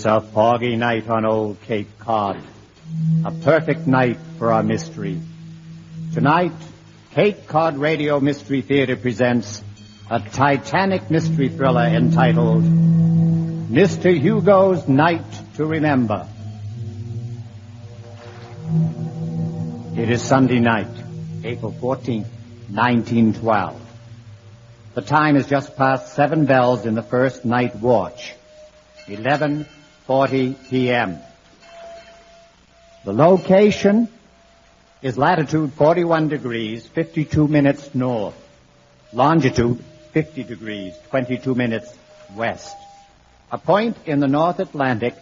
It's a foggy night on old Cape Cod. A perfect night for our mystery. Tonight, Cape Cod Radio Mystery Theater presents a Titanic mystery thriller entitled Mr. Hugo's Night to Remember. It is Sunday night, April 14th, 1912. The time is just past 7 bells in the first night watch, 11:40 p.m. The location is latitude 41 degrees, 52 minutes north, longitude 50 degrees, 22 minutes west. A point in the North Atlantic,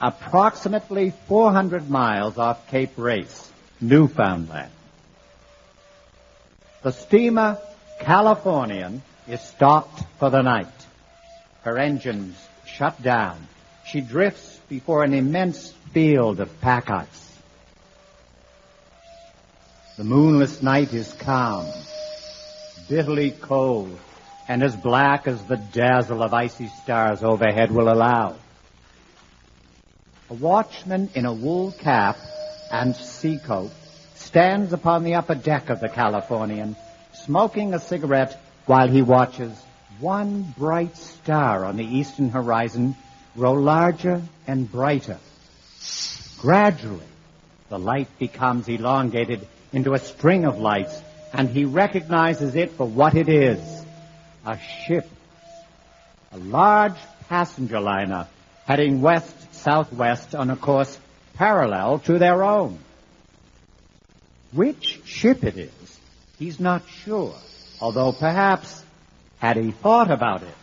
approximately 400 miles off Cape Race, Newfoundland. The steamer Californian is stopped for the night. Her engines shut down. She drifts before an immense field of pack ice. The moonless night is calm, bitterly cold, and as black as the dazzle of icy stars overhead will allow. A watchman in a wool cap and sea coat stands upon the upper deck of the Californian, smoking a cigarette while he watches one bright star on the eastern horizon grow larger and brighter. Gradually, the light becomes elongated into a string of lights, and he recognizes it for what it is, a ship. A large passenger liner heading west-southwest on a course parallel to their own. Which ship it is, he's not sure, although perhaps, had he thought about it,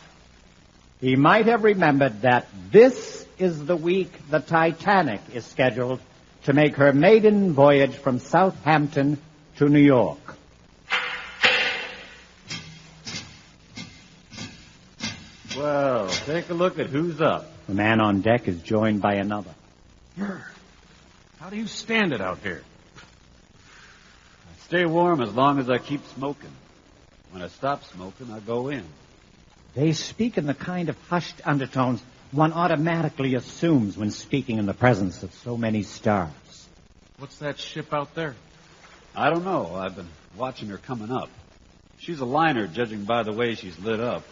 he might have remembered that this is the week the Titanic is scheduled to make her maiden voyage from Southampton to New York. Well, take a look at who's up. The man on deck is joined by another. How do you stand it out here? I stay warm as long as I keep smoking. When I stop smoking, I go in. They speak in the kind of hushed undertones one automatically assumes when speaking in the presence of so many stars. What's that ship out there? I don't know. I've been watching her coming up. She's a liner, judging by the way she's lit up.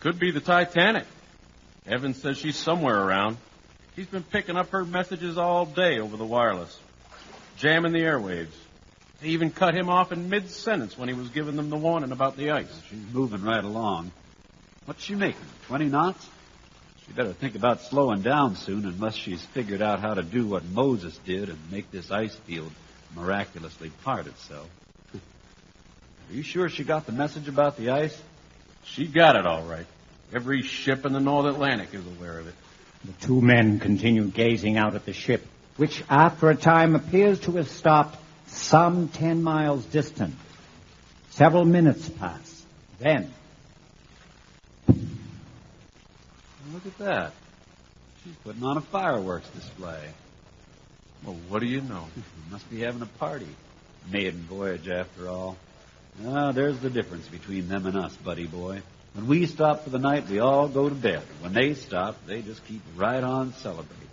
Could be the Titanic. Evans says she's somewhere around. He's been picking up her messages all day over the wireless, jamming the airwaves. They even cut him off in mid-sentence when he was giving them the warning about the ice. She's moving right along. What's she making, 20 knots? She better think about slowing down soon unless she's figured out how to do what Moses did and make this ice field miraculously part itself. Are you sure she got the message about the ice? She got it all right. Every ship in the North Atlantic is aware of it. The two men continue gazing out at the ship, which after a time appears to have stopped some 10 miles distant. Several minutes pass. Then, look at that. She's putting on a fireworks display. Well, what do you know? Must be having a party. Maiden voyage, after all. Ah, there's the difference between them and us, buddy boy. When we stop for the night, we all go to bed. When they stop, they just keep right on celebrating.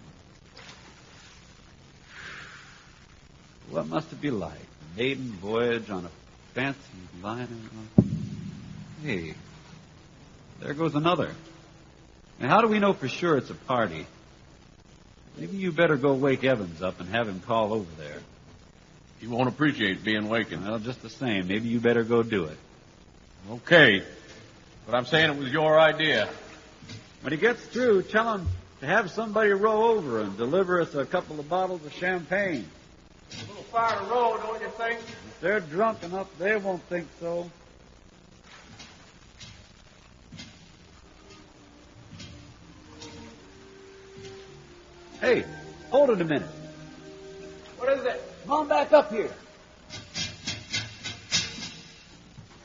What must it be like? A maiden voyage on a fancy liner? Hey, there goes another. And how do we know for sure it's a party? Maybe you better go wake Evans up and have him call over there. He won't appreciate being wakened. Well, just the same, maybe you better go do it. Okay, but I'm saying it was your idea. When he gets through, tell him to have somebody row over and deliver us a couple of bottles of champagne. A little far to row, don't you think? If they're drunk enough, they won't think so. Hey, hold it a minute. What is it? Come on back up here.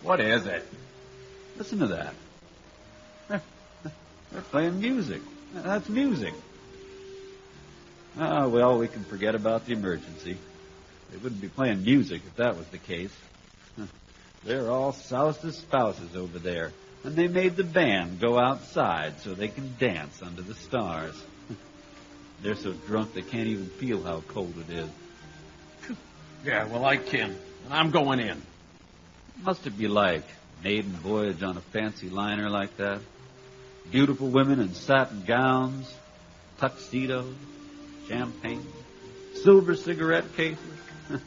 What is it? Listen to that. They're playing music. That's music. Ah, well, we can forget about the emergency. They wouldn't be playing music if that was the case. They're all soused as spouses over there, And they made the band go outside so they can dance under the stars. They're so drunk they can't even feel how cold it is. Yeah, well, I can. And I'm going in. Must it be like maiden voyage on a fancy liner like that? Beautiful women in satin gowns, tuxedos, champagne, silver cigarette cases. It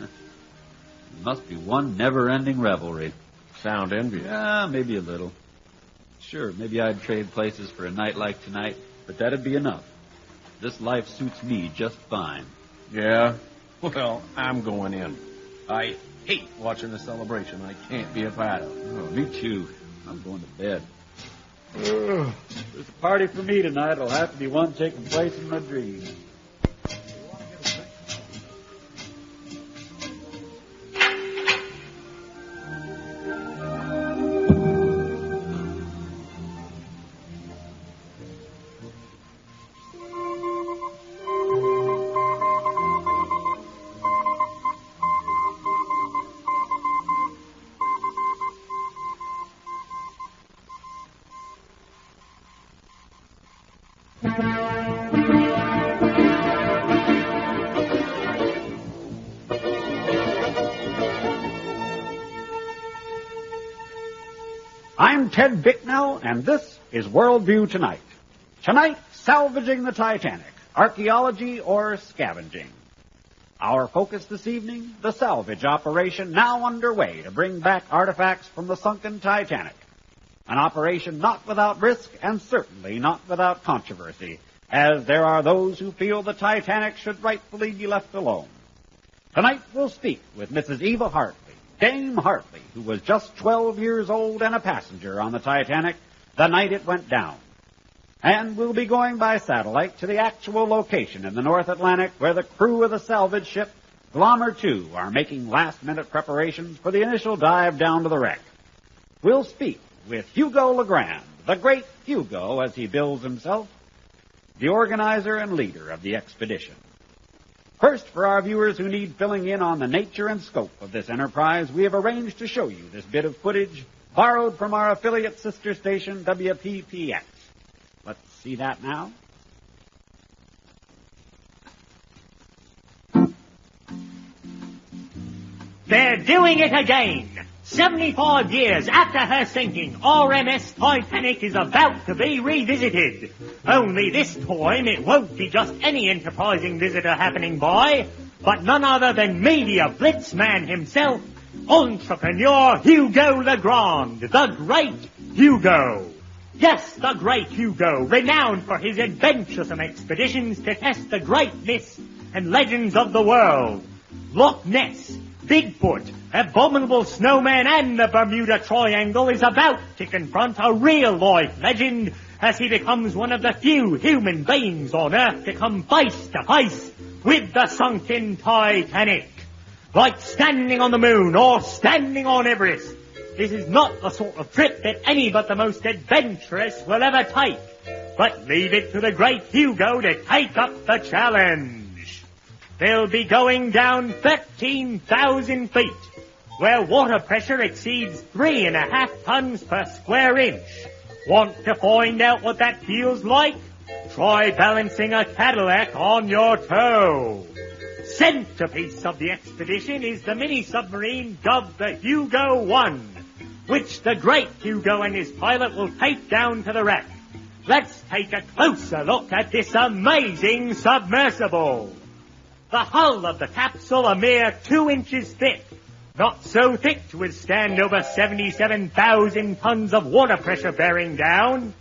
must be one never-ending revelry. Sound envious. Yeah, maybe a little. Sure, maybe I'd trade places for a night like tonight, but that'd be enough. This life suits me just fine. Yeah? Well, I'm going in. I hate watching the celebration I can't be a part of. Oh, me too. I'm going to bed. There's a party for me tonight. It'll have to be one taking place in my dreams. I'm Ted Bicknell, and this is Worldview Tonight. Tonight, salvaging the Titanic, archaeology or scavenging. Our focus this evening, the salvage operation now underway to bring back artifacts from the sunken Titanic. An operation not without risk and certainly not without controversy, as there are those who feel the Titanic should rightfully be left alone. Tonight we'll speak with Mrs. Eva Hartley, Dame Hartley, who was just 12 years old and a passenger on the Titanic the night it went down. And we'll be going by satellite to the actual location in the North Atlantic where the crew of the salvage ship Glommer II are making last-minute preparations for the initial dive down to the wreck. We'll speak with Hugo Legrand, the great Hugo as he bills himself, the organizer and leader of the expedition. First, for our viewers who need filling in on the nature and scope of this enterprise, we have arranged to show you this bit of footage borrowed from our affiliate sister station, WPPX. Let's see that now. They're doing it again. 75 years after her sinking, RMS Titanic is about to be revisited. Only this time it won't be just any enterprising visitor happening by, but none other than media blitzman himself, entrepreneur Hugo Legrand, the great Hugo. Yes, the great Hugo, renowned for his adventuresome expeditions to test the great myths and legends of the world. Loch Ness, Bigfoot, Abominable Snowman, and the Bermuda Triangle is about to confront a real-life legend as he becomes one of the few human beings on Earth to come face to face with the sunken Titanic. Like standing on the moon or standing on Everest, this is not the sort of trip that any but the most adventurous will ever take. But leave it to the great Hugo to take up the challenge. They'll be going down 13,000 feet, where water pressure exceeds 3.5 tons per square inch. Want to find out what that feels like? Try balancing a Cadillac on your toe. Centerpiece of the expedition is the mini-submarine dubbed the Hugo 1, which the great Hugo and his pilot will take down to the wreck. Let's take a closer look at this amazing submersible. The hull of the capsule a mere 2 inches thick, not so thick to withstand over 77,000 tons of water pressure bearing down.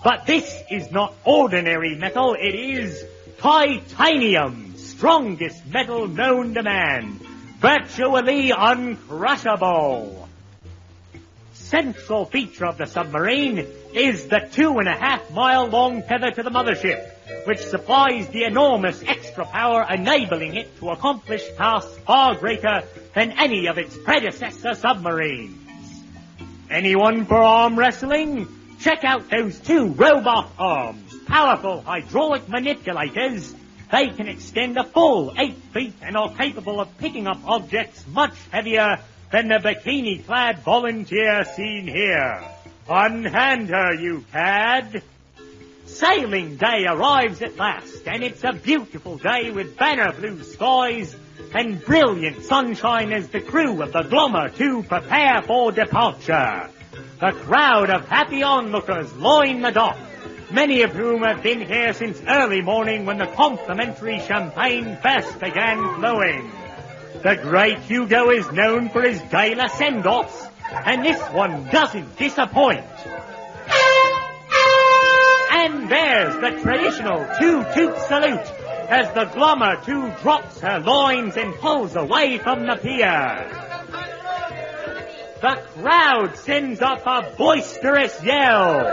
But this is not ordinary metal, it is titanium, strongest metal known to man, virtually uncrushable. Central feature of the submarine is the 2.5-mile-long tether to the mothership, which supplies the enormous extra power enabling it to accomplish tasks far greater than any of its predecessor submarines. Anyone for arm wrestling? Check out those 2 robot arms, powerful hydraulic manipulators. They can extend a full 8 feet and are capable of picking up objects much heavier than the bikini-clad volunteer seen here. Unhand her, you cad. Sailing day arrives at last, and it's a beautiful day with banner blue skies and brilliant sunshine as the crew of the Glommer 2 prepare for departure. The crowd of happy onlookers line the dock, many of whom have been here since early morning when the complimentary champagne first began flowing. The great Hugo is known for his gala send-offs, and this one doesn't disappoint. And there's the traditional two-toot salute as the Glommer 2 drops her lines and pulls away from the pier. The crowd sends up a boisterous yell,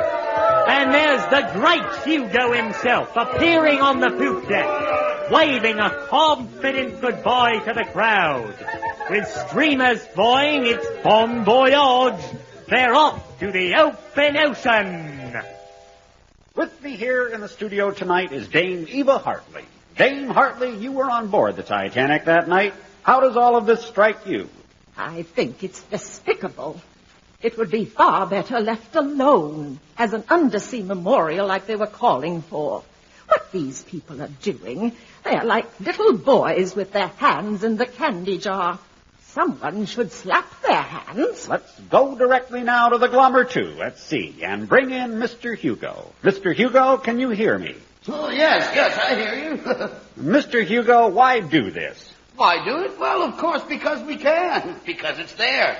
and there's the great Hugo himself appearing on the poop deck, waving a confident goodbye to the crowd. With streamers flying, it's bon voyage. They're off to the open ocean. With me here in the studio tonight is Dame Eva Hartley. Dame Hartley, you were on board the Titanic that night. How does all of this strike you? I think it's despicable. It would be far better left alone as an undersea memorial like they were calling for. What these people are doing, they're like little boys with their hands in the candy jar. Someone should slap their hands. Let's go directly now to the Glommer 2 at sea and bring in Mr. Hugo. Mr. Hugo, can you hear me? Oh, yes, I hear you. Mr. Hugo, why do this? Why do it? Well, of course, because we can. Because it's there.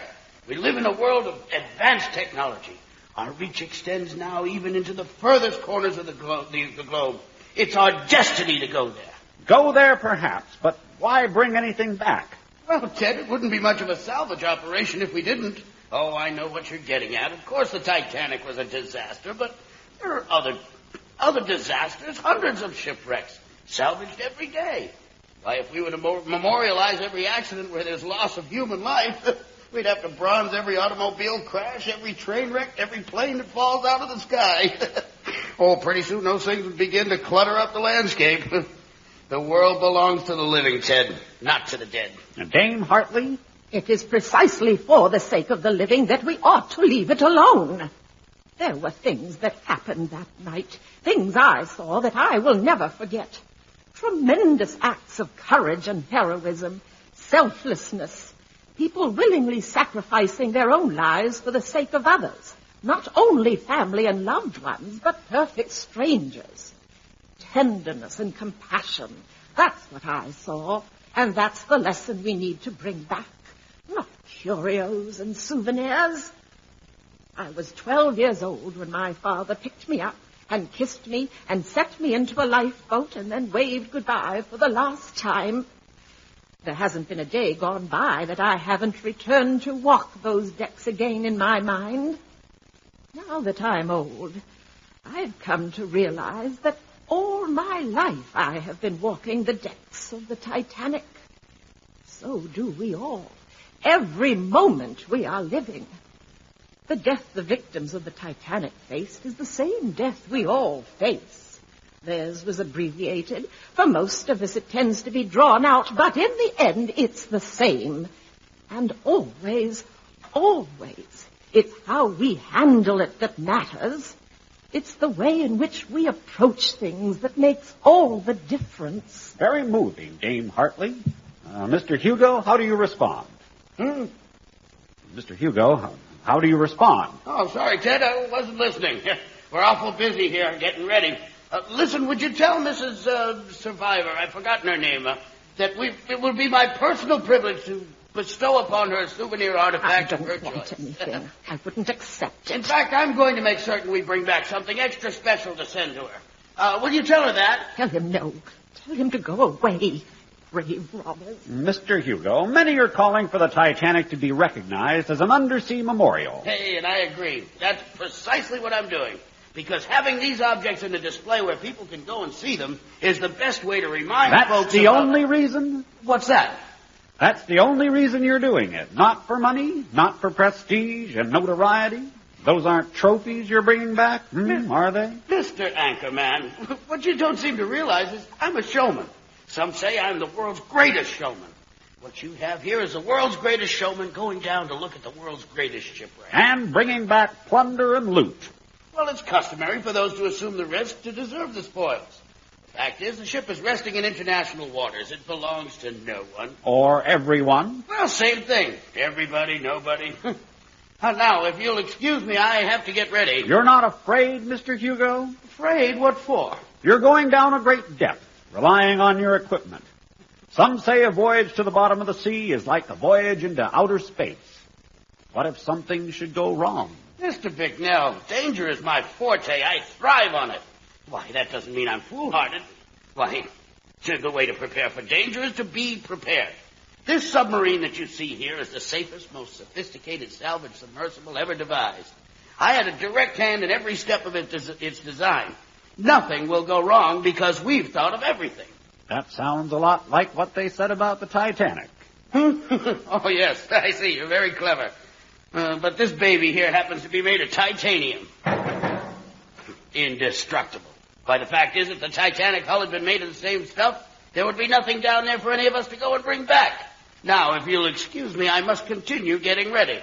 We live in a world of advanced technology. Our reach extends now even into the furthest corners of the globe. It's our destiny to go there. Go there, perhaps, but why bring anything back? Well, Ted, it wouldn't be much of a salvage operation if we didn't. Oh, I know what you're getting at. Of course, the Titanic was a disaster, but there are other disasters, hundreds of shipwrecks, salvaged every day. Why, if we were to memorialize every accident where there's loss of human life, we'd have to bronze every automobile crash, every train wreck, every plane that falls out of the sky. Oh, pretty soon those things would begin to clutter up the landscape. The world belongs to the living, Ted, not to the dead. Dame Hartley? It is precisely for the sake of the living that we ought to leave it alone. There were things that happened that night, things I saw that I will never forget. Tremendous acts of courage and heroism, selflessness, people willingly sacrificing their own lives for the sake of others, not only family and loved ones, but perfect strangers. Tenderness and compassion, that's what I saw, and that's the lesson we need to bring back, not curios and souvenirs. I was 12 years old when my father picked me up and kissed me and set me into a lifeboat and then waved goodbye for the last time. There hasn't been a day gone by that I haven't returned to walk those decks again in my mind. Now that I'm old, I've come to realize that all my life I have been walking the decks of the Titanic. So do we all. Every moment we are living. The death the victims of the Titanic faced is the same death we all face. Theirs was abbreviated. For most of us it tends to be drawn out, but in the end it's the same. And always, it's how we handle it that matters. It's the way in which we approach things that makes all the difference. Very moving, Dame Hartley. Mr. Hugo, how do you respond? Mr. Hugo, how do you respond? Oh, sorry, Ted, I wasn't listening. We're awful busy here getting ready. Listen, would you tell Mrs. Survivor, I've forgotten her name, that it would be my personal privilege to bestow upon her a souvenir artifact of her choice. I don't want anything. I wouldn't accept it. In fact, I'm going to make certain we bring back something extra special to send to her. Will you tell her that? Tell him no. Tell him to go away. Brave robbers. Mr. Hugo, many are calling for the Titanic to be recognized as an undersea memorial. Hey, and I agree. That's precisely what I'm doing. Because having these objects in a display where people can go and see them is the best way to remind folks That's the only reason? What's that? That's the only reason you're doing it. Not for money, not for prestige and notoriety. Those aren't trophies you're bringing back, are they? Mr. Anchorman, what you don't seem to realize is I'm a showman. Some say I'm the world's greatest showman. What you have here is the world's greatest showman going down to look at the world's greatest shipwreck. And bringing back plunder and loot. Well, it's customary for those to assume the risk to deserve the spoils. The fact is, the ship is resting in international waters. It belongs to no one. Or everyone. Well, same thing. Everybody, nobody. Now, if you'll excuse me, I have to get ready. You're not afraid, Mr. Hugo? Afraid? What for? You're going down a great depth, relying on your equipment. Some say a voyage to the bottom of the sea is like a voyage into outer space. What if something should go wrong? Mr. Bicknell, danger is my forte. I thrive on it. Why, that doesn't mean I'm foolhardy. Why, the way to prepare for danger is to be prepared. This submarine that you see here is the safest, most sophisticated salvage submersible ever devised. I had a direct hand in every step of its design. Nothing will go wrong because we've thought of everything. That sounds a lot like what they said about the Titanic. Oh, yes, I see. You're very clever. But this baby here happens to be made of titanium. Indestructible. Why, the fact is, if the Titanic hull had been made of the same stuff, there would be nothing down there for any of us to go and bring back. Now, if you'll excuse me, I must continue getting ready.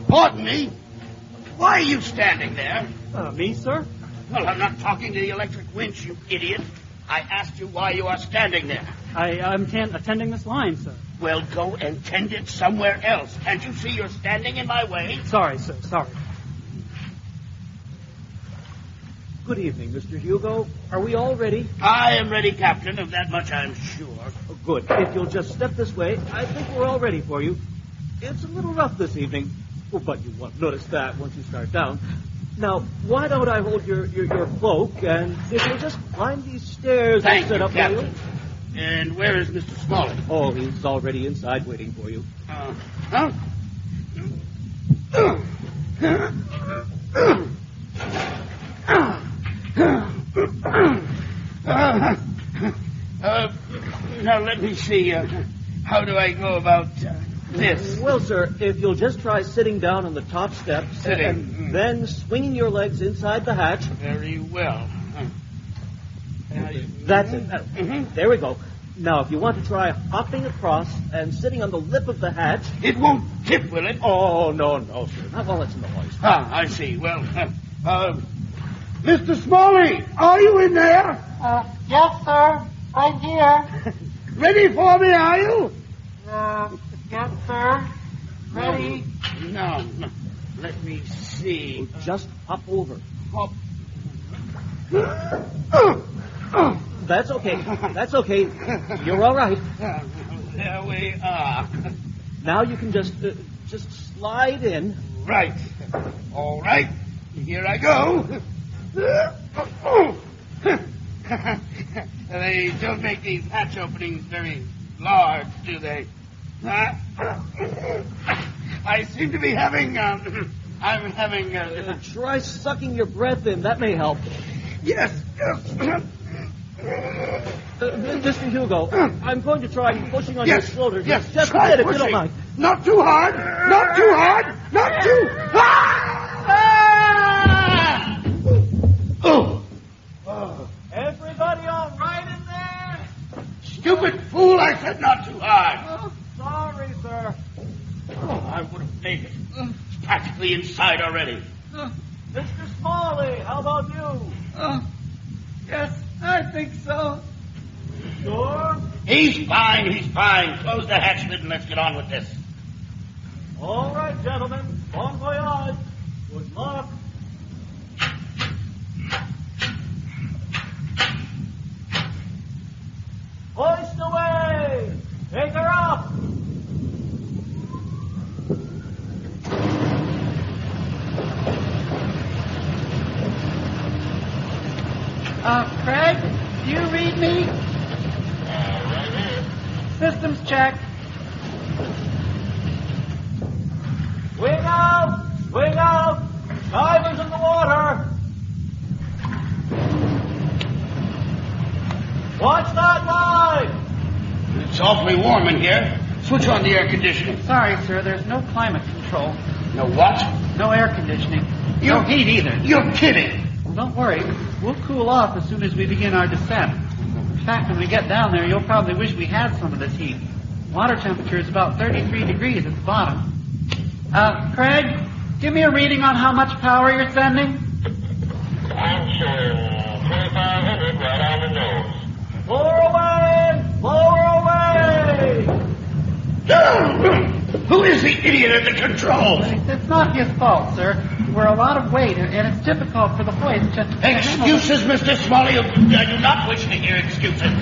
Pardon me. Why are you standing there? Me, sir? Well, I'm not talking to the electric winch, you idiot. I asked you why you are standing there. I'm attending this line, sir. Well, go and tend it somewhere else. Can't you see you're standing in my way? Sorry, sir, sorry. Good evening, Mr. Hugo. Are we all ready? I am ready, Captain. Of that much I'm sure. Oh, good. If you'll just step this way, I think we're all ready for you. It's a little rough this evening. Well, but you won't notice that once you start down. Now, why don't I hold your cloak, and if you'll just climb these stairs Thank and set you, up Captain. you. And where is Mr. Smalley? Oh, he's already inside waiting for you. Huh? Now, let me see. How do I go about this? Well, sir, if you'll just try sitting down on the top step and then swinging your legs inside the hatch. Very well. That's it. There we go. Now, if you want to try hopping across and sitting on the lip of the hatch. It won't tip, will it? Oh, no, sir. Not while it's in the hoist. I see. Well, Mr. Smalley, are you in there? Yes, sir. Right here. Ready for me, are you? Yes, sir. Ready? No. Let me see. Just hop over. Hop. That's okay. You're all right. There we are. Now you can just slide in. Right. All right. Here I go. They don't make these hatch openings very large, do they? I seem to be having, I'm having, Try sucking your breath in. That may help. Yes. Mr. Hugo, I'm going to try pushing on your shoulders. Yes, Just a try bit, if you pushing. don't mind. Not too hard. Not too hard. Not too... Everybody all right in there? Stupid fool, I said not too hard. Oh, sorry, sir. I would have made it. It's practically inside already. Mr. Smalley, how about you? Yes, I think so. Sure? He's fine. Close the hatch lid and let's get on with this. All right, gentlemen. Bon voyage. Good luck. Hoist away! Take her up! Craig, do you read me? Right here. Systems check. Swing out! Swing out! Divers in the water! Watch that line! It's awfully warm in here. Switch on the air conditioning. Sorry, sir, there's no climate control. No what? No air conditioning. No heat either. You're kidding. Well, don't worry. We'll cool off as soon as we begin our descent. In fact, when we get down there, you'll probably wish we had some of this heat. Water temperature is about 33 degrees at the bottom. Craig, give me a reading on how much power you're sending. I'm showing 2,500 right on the nose. Lower away! Lower away! Who is the idiot at the controls? It's not his fault, sir. We're a lot of weight, and it's difficult for the hoist to... Excuses, Mr. Smalley. I do not wish to hear excuses.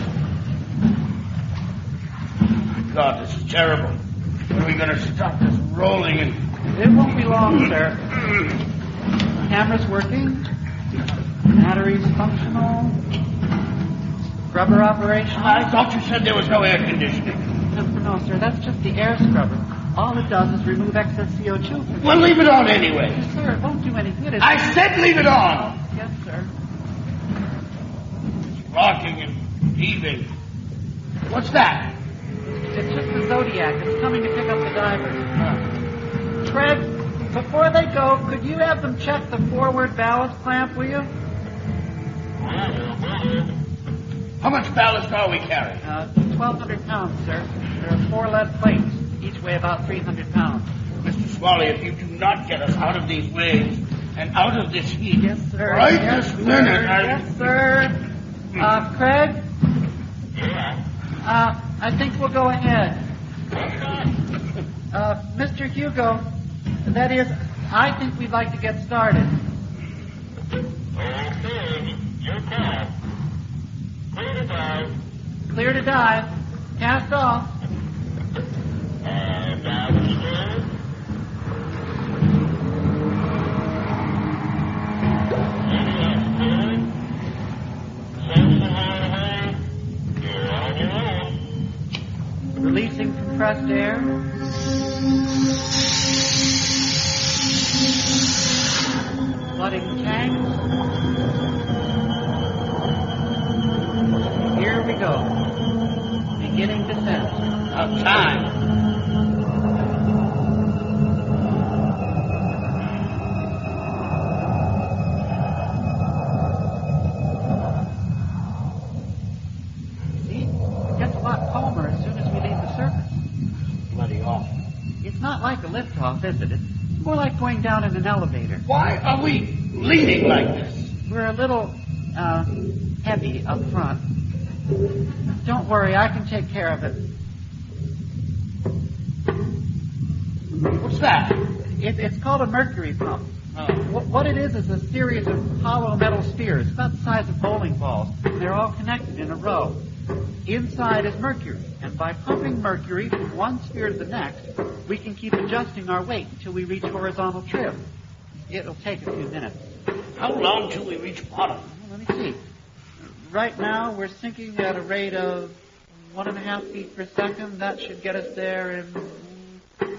God, this is terrible. When are we going to stop this rolling and... It won't be long, sir. The camera's working. Battery's functional. Scrubber operational. I thought you said there was no air conditioning. No, sir, that's just the air scrubber. All it does is remove excess CO2 from... Well, leave it on anyway. Sir, it won't do any good. I said leave it on. Yes, sir. It's rocking and heaving. What's that? It's just the Zodiac. It's coming to pick up the divers. Craig, before they go, could you have them check the forward ballast clamp, will you? How much ballast are we carrying? 1,200 pounds, sir. There are 4 lead plates. Each weigh about 300 pounds. Mr. Smalley, if you do not get us out of these waves and out of this heat... Yes, sir. Right yes, this minute, sir. Yes, sir. Craig? I think we'll go ahead. Mr. Hugo, that is, I think we'd like to get started. Okay, you're clear. Clear to dive. Clear to dive. Cast off. Dive is clear. Zodiac's clear. Send the line away. You're on your own. Releasing compressed air. Flooding tanks. Here we go. Beginning descent. About time. See? It gets a lot calmer as soon as we leave the surface. Bloody awful. It's not like a liftoff, is it? It's more like going down in an elevator. Why are we leaning like this? We're a little, heavy up front. Don't worry, I can take care of it. What's that? It's called a mercury pump. What it is a series of hollow metal spheres, about the size of bowling balls. They're all connected in a row. Inside is mercury, and by pumping mercury from one sphere to the next, we can keep adjusting our weight until we reach horizontal trim. It'll take a few minutes. How long till we reach bottom? Let me see. Right now, we're sinking at a rate of 1.5 feet per second. That should get us there in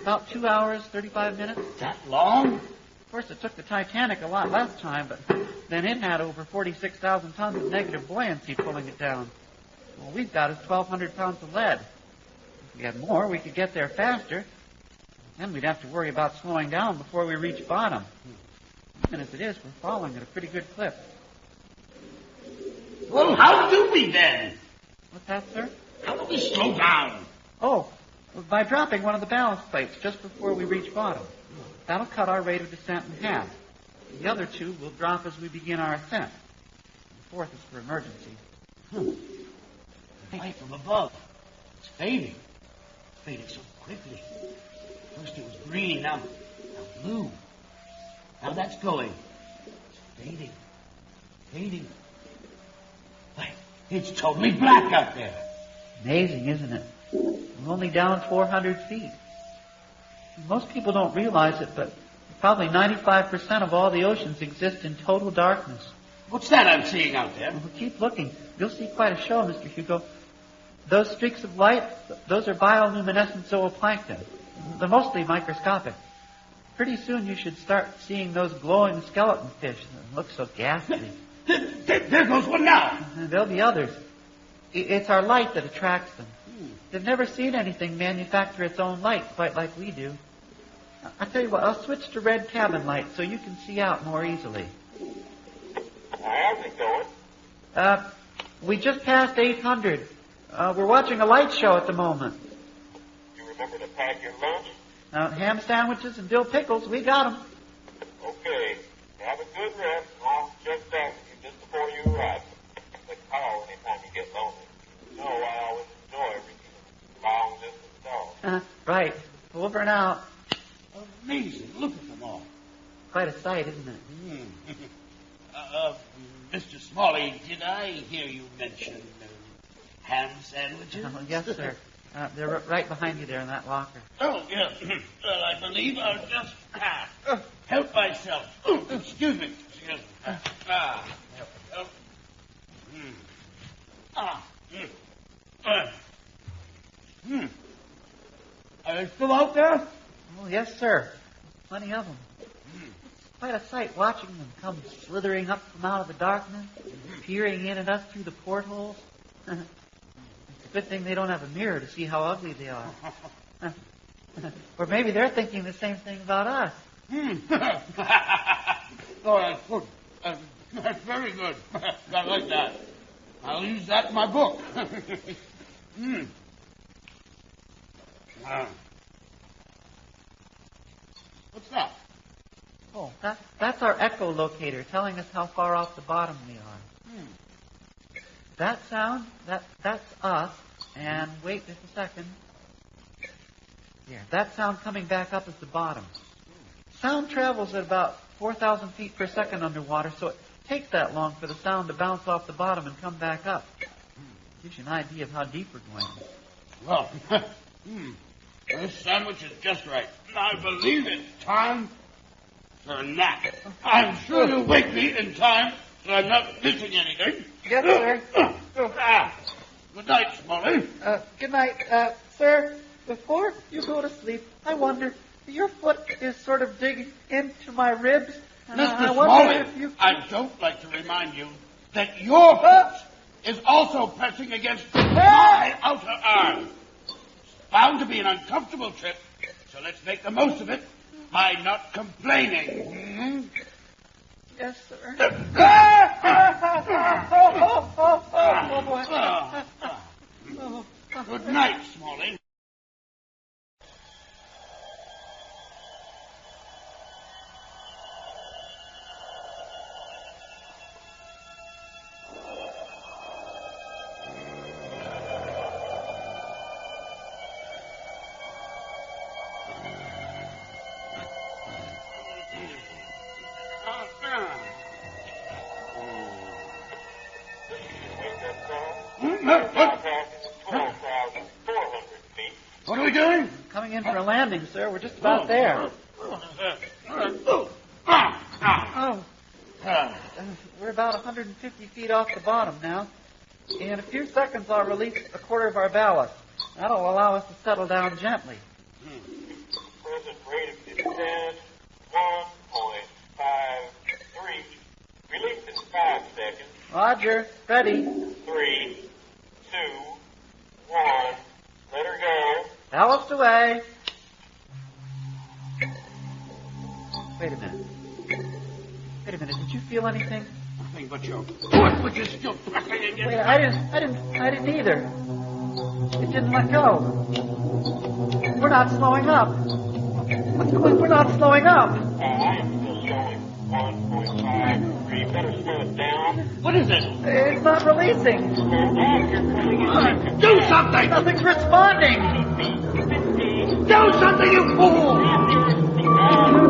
about 2 hours, 35 minutes. That long? Of course, it took the Titanic a lot less time, but then it had over 46,000 tons of negative buoyancy pulling it down. All we've got is 1,200 pounds of lead. If we had more, we could get there faster. Then we'd have to worry about slowing down before we reach bottom. Even as it is, we're falling at a pretty good clip. Well, how do we then? What's that, sir? How do we slow down? Oh, by dropping one of the ballast plates just before we reach bottom. That'll cut our rate of descent in half. The other 2 will drop as we begin our ascent. The 4th is for emergency. Light from above. It's fading. It's fading so quickly. First it was green, now blue. Now that's going. It's fading. Fading. Why, it's totally black out there. Amazing, isn't it? We're only down 400 feet. Most people don't realize it, but probably 95% of all the oceans exist in total darkness. What's that I'm seeing out there? Well, keep looking. You'll see quite a show, Mr. Hugo. Those streaks of light, those are bioluminescent zooplankton. They're mostly microscopic. Pretty soon you should start seeing those glowing skeleton fish that look so ghastly. There goes one now. And there'll be others. It's our light that attracts them. They've never seen anything manufacture its own light quite like we do. I'll tell you what, I'll switch to red cabin light so you can see out more easily. How's it going? We just passed 800. We're watching a light show at the moment. You remember to pack your lunch? Ham sandwiches and dill pickles, we got 'em. Okay. Have a good rest. I'll check back with you just before you arrive. But call anytime you get lonely. You know I always enjoy reading long distance songs. Right. Over and out. Amazing. Look at them all. Quite a sight, isn't it? Mr. Smalley, did I hear you mention ham sandwiches? Oh, yes, sir. They're right behind you there in that locker. Oh, yes. Well, I believe I'll just help myself. Oh, excuse me. Are they still out there? Oh, yes, sir. Plenty of them. It's quite a sight watching them come slithering up from out of the darkness, peering in at us through the portholes. It's a good thing they don't have a mirror to see how ugly they are. Or maybe they're thinking the same thing about us. Oh, that's good. That's very good. I like that. I'll use that in my book. What's that? Oh, that's our echolocator telling us how far off the bottom we are. That sound, that's us. And wait just a second. Here, that sound coming back up is the bottom. Sound travels at about 4,000 feet per second underwater, so it takes that long for the sound to bounce off the bottom and come back up. Gives you an idea of how deep we're going. Well, this sandwich is just right. I believe it's time for a nap. I'm sure you'll wake me in time so I'm not missing anything. Yes, sir. Good night, Smalley. Good night. Sir, before you go to sleep, I wonder, your foot is sort of digging into my ribs. Mr. Smalley, I don't like to remind you that your foot is also pressing against my outer arm. It's bound to be an uncomfortable trip, so let's make the most of it by not complaining. Yes, sir. Oh, boy. Good night, Smalley. What are we doing? Coming in for a landing, sir. We're just about there. We're about 150 feet off the bottom now. In a few seconds, I'll release a quarter of our ballast. That'll allow us to settle down gently. Present rate of descent 1.53. Release in 5 seconds. Roger. Ready. 3, 2, 1. Let her go. Ballast away. Wait a minute. Did you feel anything? Nothing but your foot, which is still pressing against. Wait, I didn't either. It didn't let go. We're not slowing up. We're not slowing up. I am still showing 1.53. Better slow it down. What is it? It's not releasing. Do something! Nothing's responding. Do something, you fool!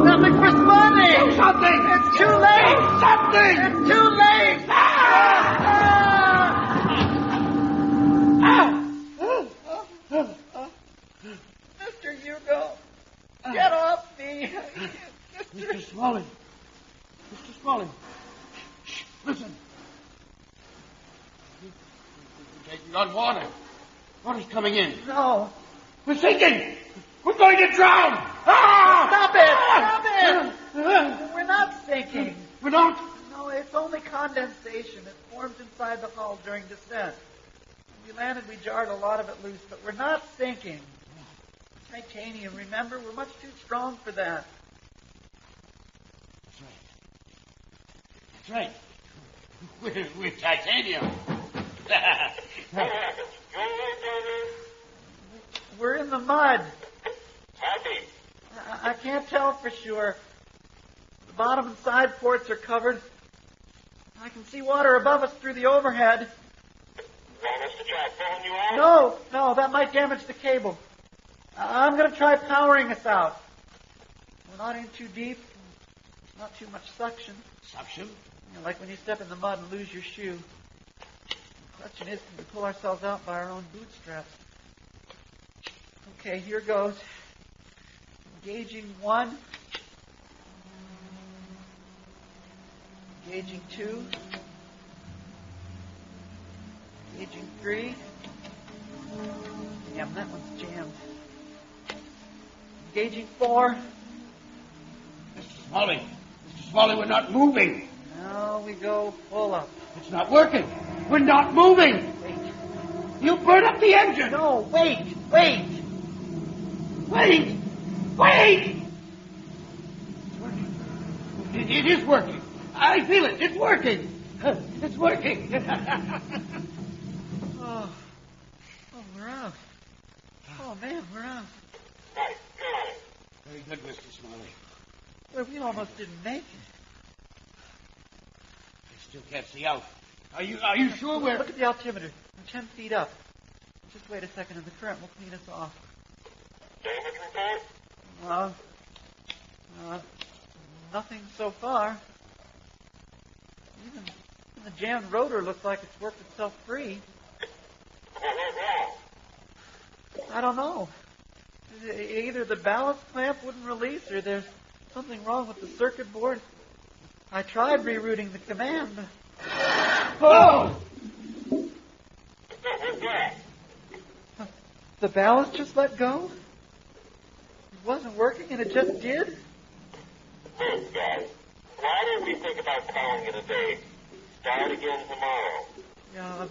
Nothing's responding. Do something! It's too late. Do something! It's too late. Mr. Hugo, get off me. Mr. Smalley. Shh, listen. We're taking on water. Water's coming in. No. We're sinking. We're going to drown. Stop it. We're not sinking. We're not? No, it's only condensation. It forms inside the hull during descent. we landed, we jarred a lot of it loose, but we're not sinking. Titanium, remember? We're much too strong for that. That's right. We're titanium. What happened? You all right down there? We're in the mud. How deep? I can't tell for sure. The bottom and side ports are covered. I can see water above us through the overhead. Want us to try pulling you out? No, that might damage the cable. I'm going to try powering us out. We're not in too deep. Not too much suction. Suction? Like when you step in the mud and lose your shoe. The question is, can we pull ourselves out by our own bootstraps? Okay, here goes. Engaging 1. Engaging 2. Engaging 3. Damn, that one's jammed. Engaging 4. Mr. Smalley, we're not moving. Now we go full up. It's not working. We're not moving. Wait. You burn up the engine. No, wait. Wait. It is working. I feel it. It's working. It's working. Oh, we're out. Oh, man, we're out. Nice. Good. Very good, Mr. Smalley. Well, we almost didn't make it. I still can't see out. Are you sure we're... Look at the altimeter. We're 10 feet up. Just wait a second and the current will clean us off. Damage report? Nothing so far. Even the jammed rotor looks like it's worked itself free. What went wrong? I don't know. Either the ballast clamp wouldn't release or there's something wrong with the circuit board. I tried rerouting the command. Oh! What was that? The ballast just let go? It wasn't working and it just did? Look, guys, why don't we think about calling it a day? Start again tomorrow. Yeah,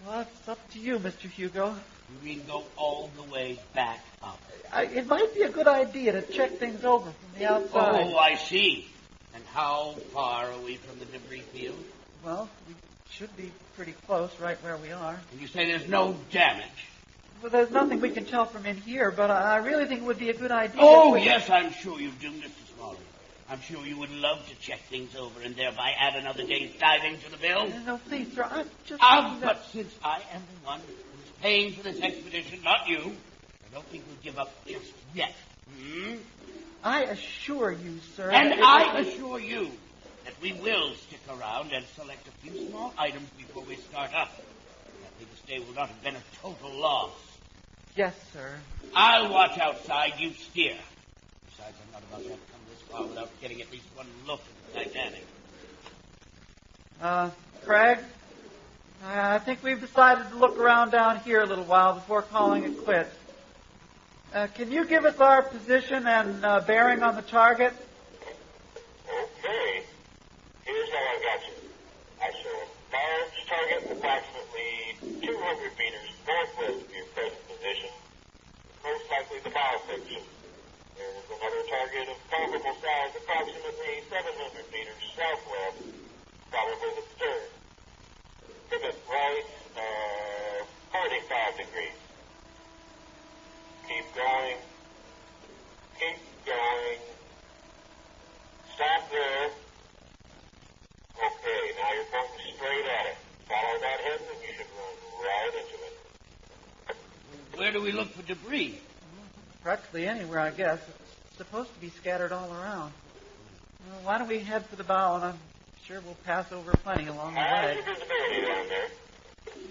well, it's up to you, Mr. Hugo. You mean go all the way back up? It might be a good idea to check things over from the outside. Oh, I see. And how far are we from the debris field? Well, we should be pretty close, right where we are. And you say there's no damage? Well, there's nothing we can tell from in here, but I really think it would be a good idea. Oh, yes, I'm sure you do, Mr. Smalley. I'm sure you would love to check things over and thereby add another day's diving to the bill. No, please, sir, I'm just... But since I am the one who's paying for this expedition, not you, I don't think we'll give up just yet. I assure you, sir... And I assure you that we will stick around and select a few small items before we start up. That way this day will not have been a total loss. Yes, sir. I'll watch outside, you steer. Besides, I'm not about to have to come this far without getting at least one look at the Titanic. Craig, I think we've decided to look around down here a little while before calling it quits. Can you give us our position and bearing on the target? Okay. Here's how I got you. I show a large target approximately 200 meters northwest of your present position, most likely the bow section. There's another target of comparable size approximately 700 meters southwest, probably the stern. Pivot right, 45 degrees. Keep going. Keep going. Stop there. Okay, now you're pointing straight at it. Follow that head and you should run right into it. Where do we look for debris? Practically anywhere, I guess. It's supposed to be scattered all around. Well, why don't we head for the bow, and I'm sure we'll pass over plenty along the How's way. your visibility down there?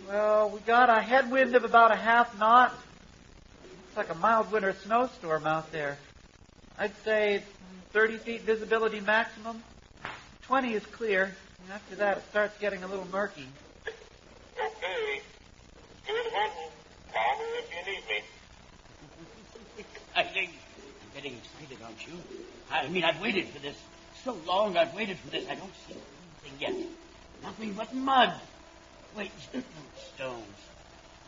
Well, we got a headwind of about a half knot. Looks like a mild winter snowstorm out there. I'd say 30 feet visibility maximum. 20 is clear. And after that, it starts getting a little murky. Okay. Good hunting. Call me if you need me. Exciting. I'm getting excited, aren't you? I mean, I've waited for this. So long I've waited for this. I don't see anything yet. Nothing but mud. Wait, stones.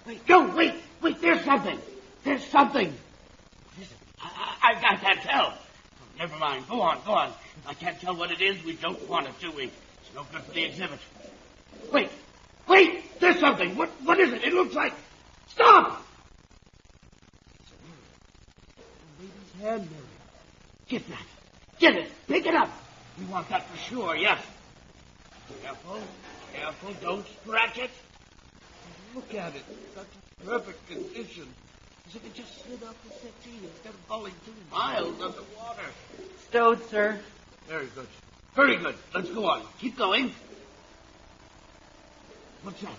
Wait, no, wait, there's something. There's something. What is it? I can't tell. Oh, never mind. Go on. If I can't tell what it is, we don't want it, do we? It's no good for the exhibit. Wait, there's something. What is it? It looks like... Stop! It's a baby's hand mirror. Get that. Get it. Pick it up. We want that for sure, yes. Careful, don't scratch it. Look at it. It's such a perfect condition. As if it just slid off the settee instead of falling 2 miles underwater. Stowed, sir. Very good. Very good. Let's go on. Keep going. What's that?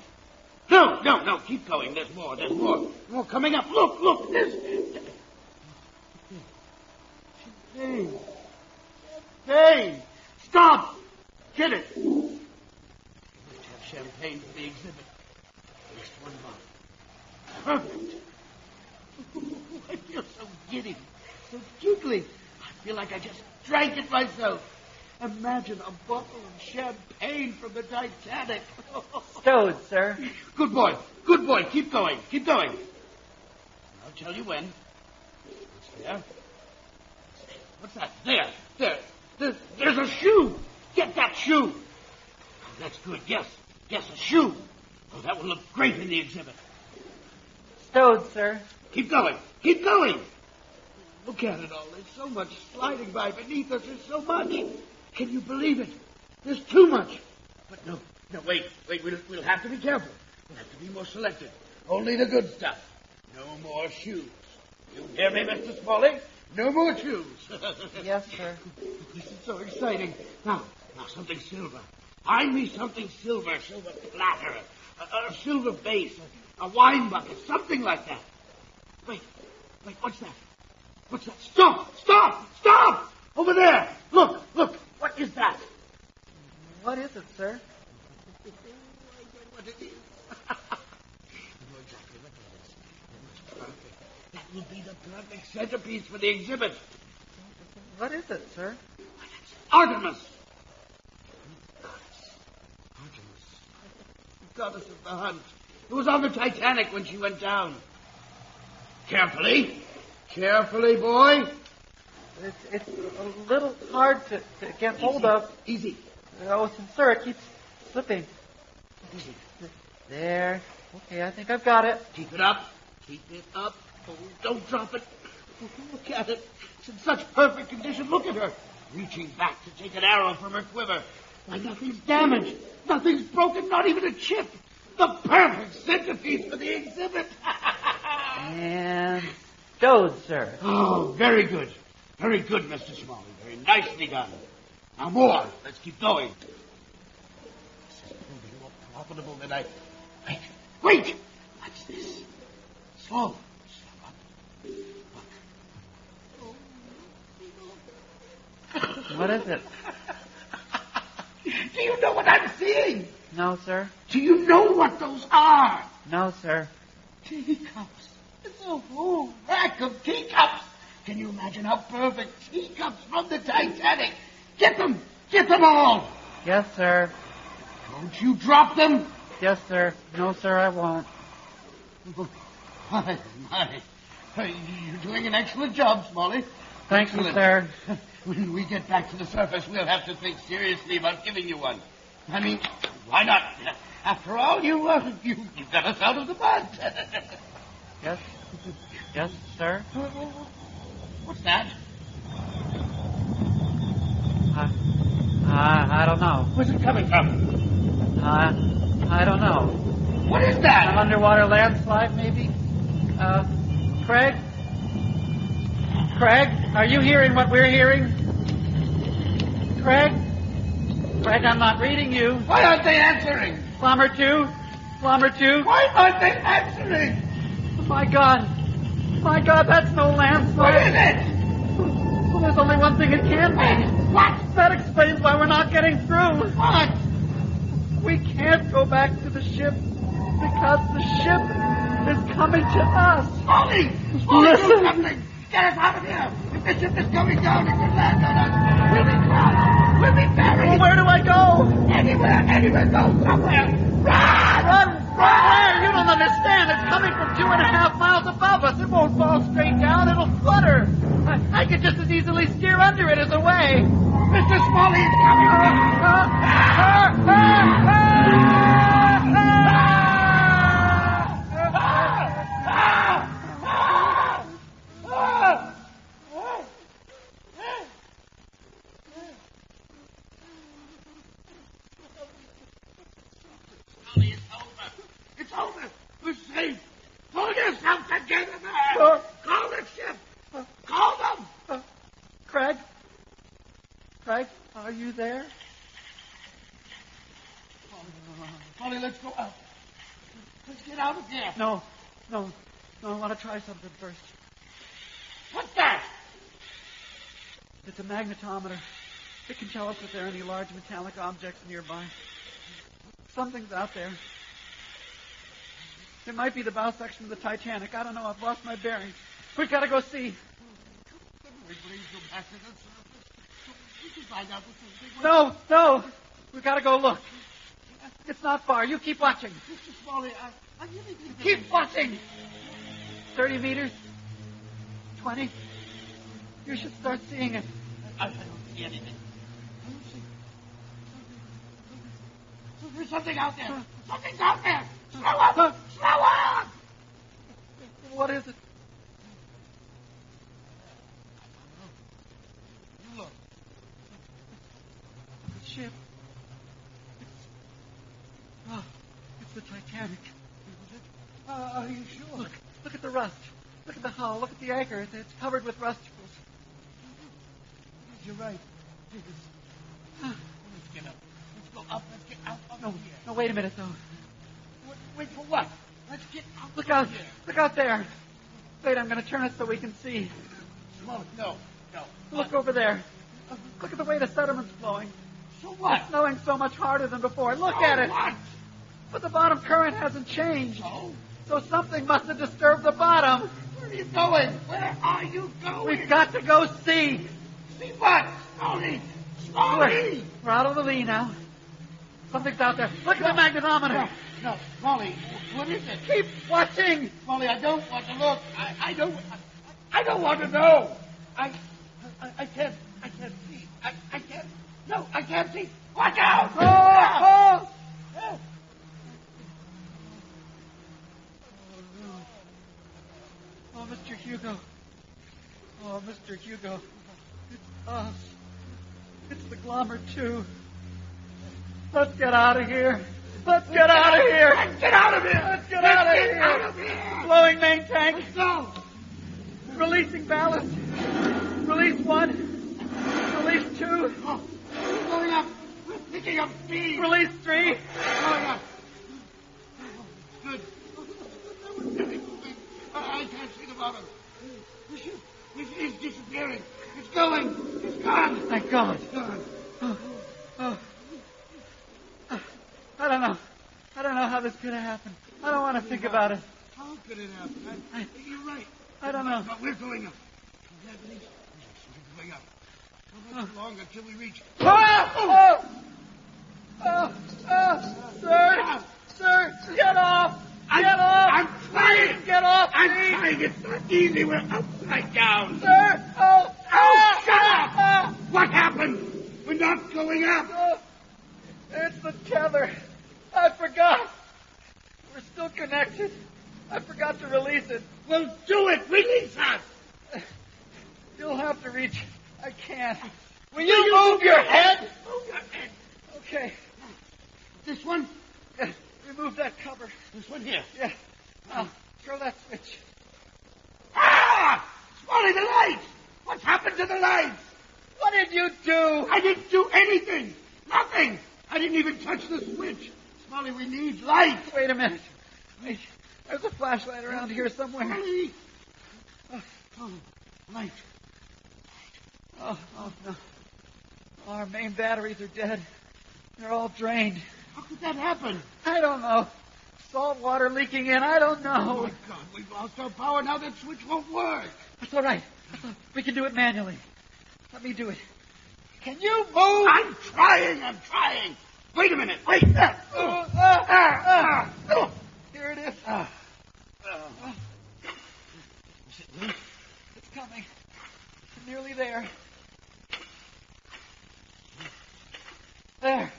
No. Keep going. There's more. More coming up. Look. There's... Champagne. Stop. Get it. We must have champagne for the exhibit. At least 1 bottle. Perfect. I feel so giddy, so giggly. I feel like I just drank it myself. Imagine a bottle of champagne from the Titanic. Stowed, sir. Good boy. Keep going. I'll tell you when. What's there? What's that? There's a shoe. Get that shoe. Oh, that's good. Yes, a shoe. Oh, that will look great in the exhibit. Stowed, sir. Keep going. Look at it all. There's so much sliding by beneath us. There's so much. Can you believe it? There's too much. But no, wait. We'll have to be careful. We'll have to be more selective. Only the good stuff. No more shoes. You hear me, Mr. Smalley? No more shoes. Yes, sir. This is so exciting. Now, something silver. Find me something silver platter, a silver vase, a wine bucket, something like that. Wait, what's that? Stop! Over there! Look! What is that? What is it, sir? I know what it is. I know exactly what it is. It looks perfect. That will be the perfect centerpiece for the exhibit. What is it, sir? It's Artemis. The goddess of the hunt. It was on the Titanic when she went down. Carefully, boy. It's a little hard to get hold of. Easy. Oh, sir, it keeps slipping. Easy. There. Okay, I think I've got it. Keep it up. Oh, don't drop it. Look at it. It's in such perfect condition. Look at her. Reaching back to take an arrow from her quiver. Why, nothing's damaged. Nothing's broken, not even a chip. The perfect centerpiece for the exhibit. And stowed, sir. Oh, very good. Very good, Mr. Smalley. Very nicely done. Now more. Let's keep going. This is proving more profitable than I... Wait! What's this? Slow up. Look. What is it? Do you know what I'm seeing? No, sir. Do you know what those are? No, sir. Teacups. It's a whole rack of teacups. Can you imagine how perfect teacups from the Titanic? Get them! Get them all! Yes, sir. Don't you drop them? Yes, sir. No, sir, I won't. My. You're doing an excellent job, Smalley. Thank you, sir. When we get back to the surface, we'll have to think seriously about giving you one. I mean, why not? After all, you got us out of the mud. Yes, sir. What's that? I don't know. Where's it coming from? I don't know. What is that? An underwater landslide, maybe? Craig? Craig, are you hearing what we're hearing? Craig, I'm not reading you. Why aren't they answering? Plumber 2? Why aren't they answering? My God, that's no landslide. What is it? Well, there's only one thing it can be. What? That explains why we're not getting through. What? We can't go back to the ship because the ship is coming to us. Smalley, Listen. do something. Get us out of here. If the ship is going down, it can land on us. We'll be crushed. We'll be buried. Well, where do I go? Anywhere. Go somewhere. Run! Run! Where? You don't know understand. It's coming from 2.5 miles above us. It won't fall straight down. It'll flutter. I could just as easily steer under it as away. Mr. Smalley, it's coming. It's over. We're safe. Pull yourself together, man. Call the ship. Call them. Craig? Craig, are you there? Molly, let's go out. Let's get out of here. No. I want to try something first. What's that? It's a magnetometer. It can tell us if there are any large metallic objects nearby. Something's out there. It might be the bow section of the Titanic. I don't know. I've lost my bearings. We've got to go see. We can find out what's the big one. No. We've got to go look. It's not far. You keep watching. Mr. Smalley, I really think... Keep watching. 30 meters. 20. You should start seeing it. I don't see anything. There's something out there. Something's out there. Slow up. Slow up. What is it? You look. The ship. It's the Titanic. Are you sure? Look at the rust. Look at the hull. Look at the anchor. It's covered with rusticles. You're right. Let's get up. Let's go up. Let's get out of here. No, wait a minute, though. Wait for what? Let's get out. Look out. Look out there. Wait, I'm going to turn it so we can see. No. Look over there. Look at the way the sediment's flowing. So what? It's snowing so much harder than before. Look at it. What? But the bottom current hasn't changed. No. So something must have disturbed the bottom. Where are you going? Where are you going? We've got to go see. See what? Slowly. We're out of the lee now. Something's out there. Look at the magnetometer. No, Molly, what is it? Keep watching. Molly, I don't want to look. I don't want to know. I can't see. I can't. No, I can't see. Watch out! Oh, Mr. Hugo. Oh, Mr. Hugo. It's us. It's the Glommer, too. Let's get out of here. Let's get out of here. Let's get out of here. Let's get out of here. Blowing main tank. Let's go. Releasing ballast. Release 1. Release 2. Oh, we're going up. We're picking up speed. Release 3. Going up. Good. I can't see the bottom. The ship is disappearing. It's going. It's gone. Thank God. It's gone. I don't know how this could have happened. I don't want to think about it. How could it happen? You're right. I don't know. But we're going up. Yes, we're going up. How much longer till we reach... Sir, get off! Get off! I'm trying! Get off! I'm trying! It's not easy. We're upside down. Sir! Shut up! What happened? We're not going up. It's the tether. I forgot. We're still connected. I forgot to release it. Well, do it. Release us. You'll have to reach. I can't. Will you move your head? Move your head. Okay. This one? Yeah. Remove that cover. This one here? Yeah. Now, throw that switch. Ah! Smalley, the lights! What's happened to the lights? What did you do? I didn't do anything. Nothing. I didn't even touch the switch. Smalley, we need light. Wait a minute. Wait. There's a flashlight around here somewhere. Smalley. Oh, light. Oh, no. Our main batteries are dead. They're all drained. How could that happen? I don't know. Salt water leaking in. I don't know. Oh, my God. We've lost our power. Now that switch won't work. That's all right. We can do it manually. Let me do it. Can you move? I'm trying. Wait a minute. Wait. Here There it is. It's coming. It's nearly there. There.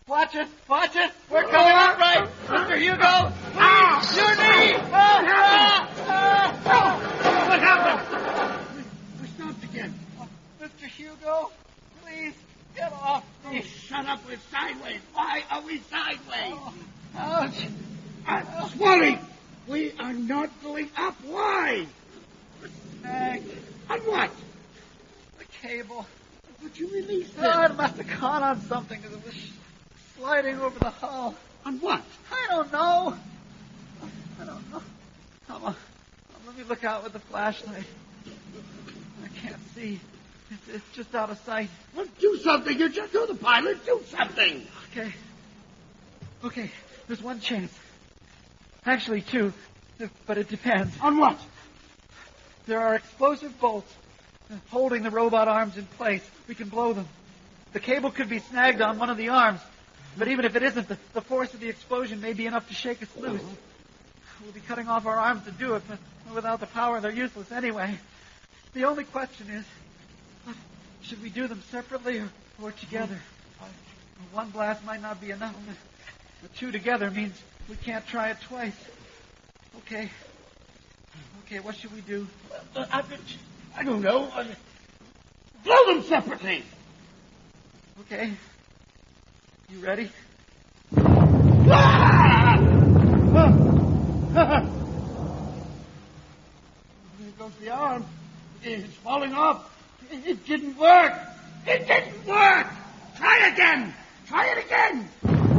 Watch it. We're coming out right. Mr. Hugo, please, your knee. What happened? We stopped again. Mr. Hugo, please, get off me. Shut up, we're sideways. Why are we sideways? Ouch. Swally, we are not going up. Why? Snagged. On what? The cable. But you released it. It must have caught on something as it was sliding over the hull. On what? I don't know. Come on. Let me look out with the flashlight. I can't see. It's just out of sight. Well, do something. You're the pilot. Do something. Okay. There's one chance. Actually, two. But it depends. On what? There are explosive bolts holding the robot arms in place. We can blow them. The cable could be snagged on one of the arms. But even if it isn't, the force of the explosion may be enough to shake us loose. We'll be cutting off our arms to do it, but without the power, they're useless anyway. The only question is, should we do them separately or together? One blast might not be enough. The two together means we can't try it twice. Okay, what should we do? I don't know. Blow them separately. Okay. You ready? Ah! There goes the arm. It's falling off. It didn't work. Try again.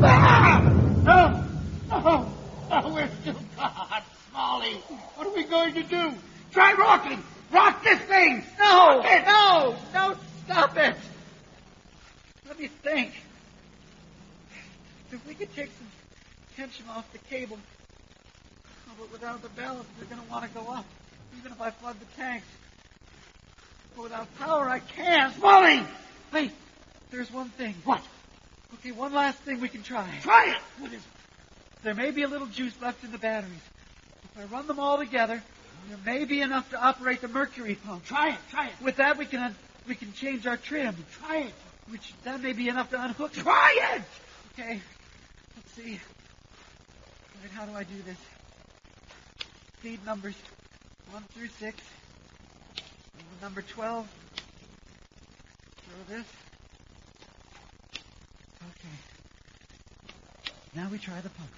Ah! No, we're still caught. Smalley, what are we going to do? Try rocking. Rock this thing. No, stop it. Let me think. If we could take some tension off the cable, but without the balance, we're going to want to go up, even if I flood the tanks. But without power, I can't. Smalley! Wait, there's one thing. What? Okay, one last thing we can try. Try it. What is it? There may be a little juice left in the batteries. If I run them all together, there may be enough to operate the mercury pump. Try it. With that, we can change our trim. Try it. Which that may be enough to unhook it. Try it. Okay. Let's see. Wait, how do I do this? Feed numbers 1 through 6. Number 12. Throw this. Okay. Now we try the pump.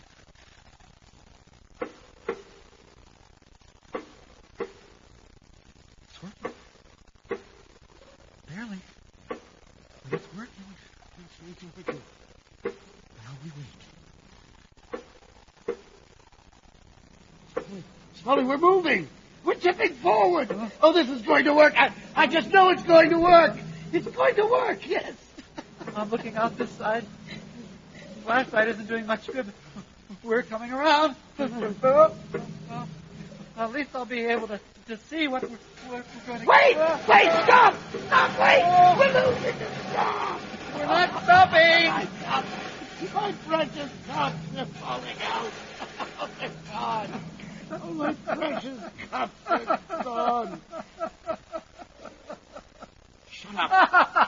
It's working. Barely. But it's working. Now we wait. Smalley, we're moving. We're tipping forward. Oh, this is going to work. I just know it's going to work. It's going to work, yes. I'm looking out this side. The flashlight isn't doing much good. We're coming around. Well, at least I'll be able to see what we're going to Wait! get. Wait! Stop! Wait! We're losing it! Stop! We're not stopping! My precious cups are falling out. Oh, my God. Oh, my precious cups are gone. Shut up.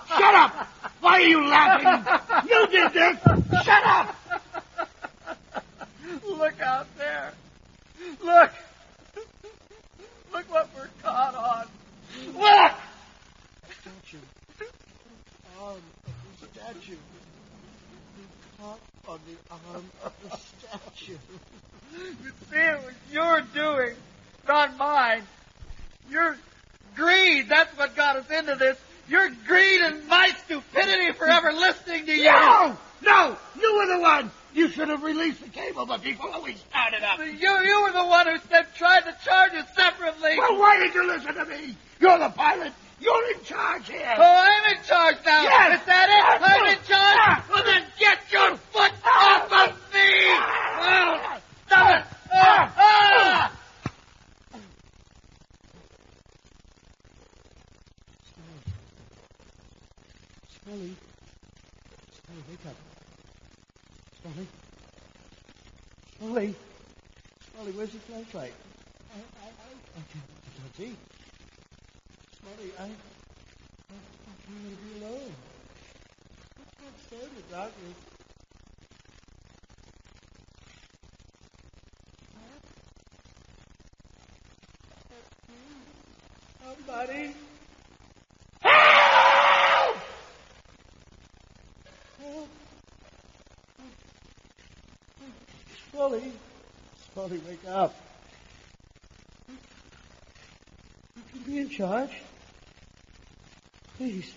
Shut up! Why are you laughing? You did this! Shut up! Look out there. Look. Look what we're caught on. Look! Statue. Arm of the statue. Caught on the arm of the statue. You see, it was your doing, not mine. Your greed, that's what got us into this. Your greed and my stupidity for ever listening to you. No! You were the one! You should have released the cable, but people always started up. You were the one who said tried to charge us separately. Well, why did you listen to me? You're the pilot. You're in charge here. Oh, I'm in charge now. Yes. Is that it? I'm in charge? Well, then get your foot off of me! Stop it! Smalley, wake up. Smalley, Smalley, where's the flashlight? I can't see. Smalley, I want to be alone. I can't stand the darkness. Somebody. Help! Help! Smalley, wake up. You can be in charge. Please,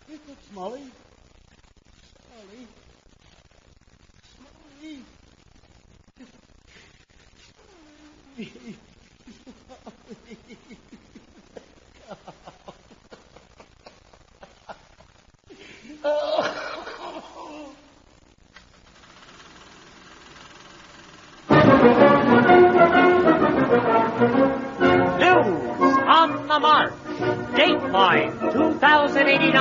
wake up, Smalley. Smalley. News on the march. Dateline 2089.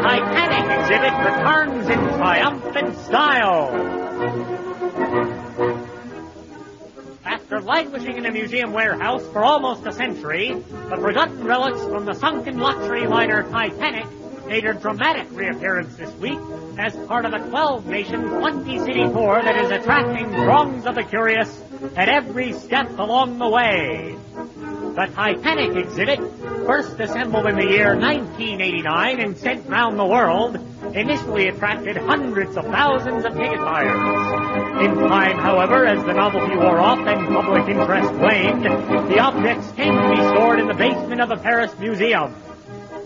Titanic exhibit returns in triumphant style. After languishing in a museum warehouse for almost a century, the forgotten relics from the sunken luxury liner Titanic made a dramatic reappearance this week as part of a 12-nation, 20-city tour that is attracting throngs of the curious at every step along the way. The Titanic exhibit, first assembled in the year 1989 and sent round the world, initially attracted hundreds of thousands of ticket buyers. In time, however, as the novelty wore off and public interest waned, the objects came to be stored in the basement of the Paris Museum.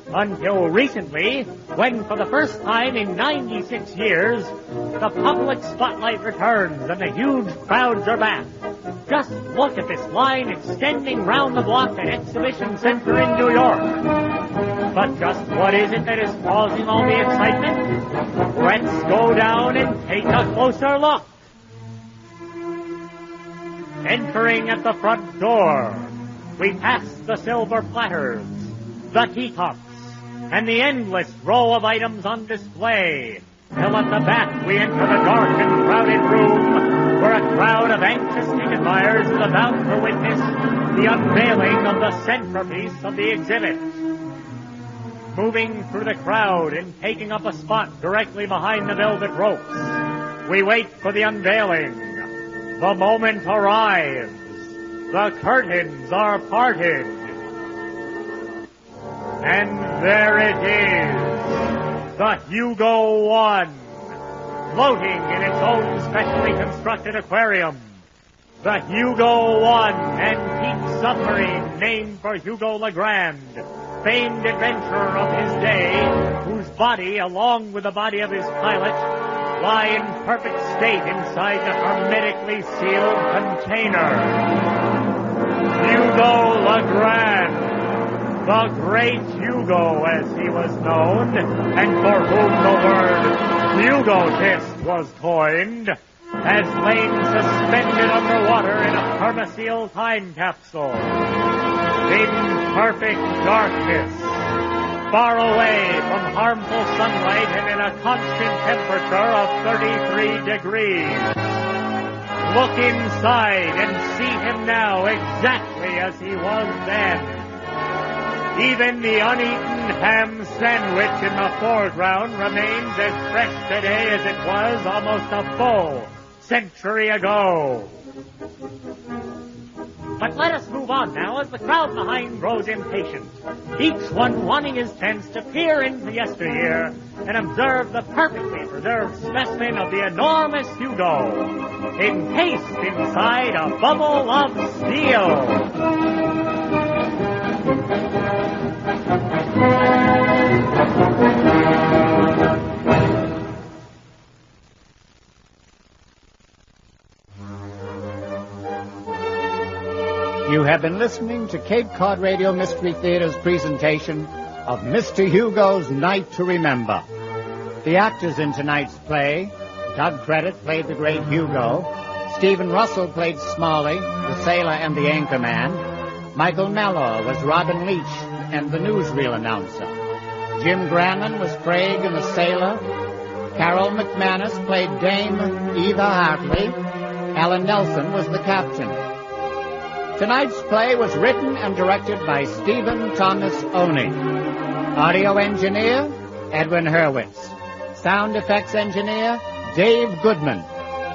Until recently, when for the first time in 96 years, the public spotlight returns and the huge crowds are back. Just look at this line extending round the block at Exhibition Center in New York. But just what is it that is causing all the excitement? Let's go down and take a closer look. Entering at the front door, we pass the silver platters, the teacups, and the endless row of items on display, till at the back we enter the dark and crowded room where a crowd of anxious ticket buyers is about to witness the unveiling of the centerpiece of the exhibit. Moving through the crowd and taking up a spot directly behind the velvet ropes, we wait for the unveiling. The moment arrives. The curtains are parted. And there it is, the Hugo 1, floating in its own specially constructed aquarium. The Hugo 1, antique submarine named for Hugo LeGrand, famed adventurer of his day, whose body, along with the body of his pilot, lie in perfect state inside the hermetically sealed container. Hugo LeGrand, the great Hugo, as he was known, and for whom the word Hugotist was coined, has lain suspended underwater in a permaseal time capsule. In perfect darkness, far away from harmful sunlight and in a constant temperature of 33 degrees. Look inside and see him now exactly as he was then. Even the uneaten ham sandwich in the foreground remains as fresh today as it was almost a full century ago. But let us move on now as the crowd behind grows impatient, each one wanting his chance to peer into yesteryear and observe the perfectly preserved specimen of the enormous Hugo, encased inside a bubble of steel. You have been listening to Cape Cod Radio Mystery Theater's presentation of Mr. Hugo's Night to Remember. The actors in tonight's play: Doug Credit played the great Hugo, Stephen Russell played Smalley, the sailor and the anchorman, Michael Mellor was Robin Leach and the newsreel announcer, Jim Granlin was Craig and the sailor, Carol McManus played Dame Eva Hartley, Alan Nelson was the captain. Tonight's play was written and directed by Steven Oney. Audio engineer, Edwin Hurwitz. Sound effects engineer, Dave Goodman.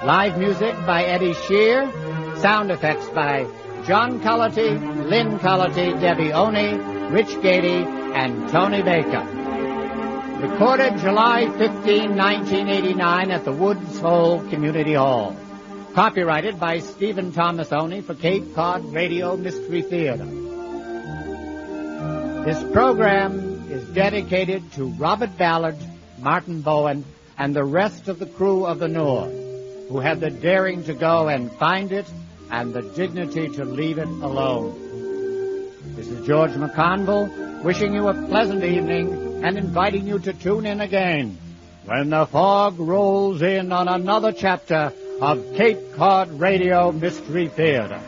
Live music by Eddie Shear. Sound effects by John Cullity, Lynn Cullity, Debbie Oney, Rich Gady, and Tony Baker. Recorded July 15, 1989 at the Woods Hole Community Hall. Copyrighted by Stephen Thomas Oney for Cape Cod Radio Mystery Theater. This program is dedicated to Robert Ballard, Martin Bowen, and the rest of the crew of the North, who had the daring to go and find it and the dignity to leave it alone. This is George McConville wishing you a pleasant evening and inviting you to tune in again when the fog rolls in on another chapter of Cape Cod Radio Mystery Theater.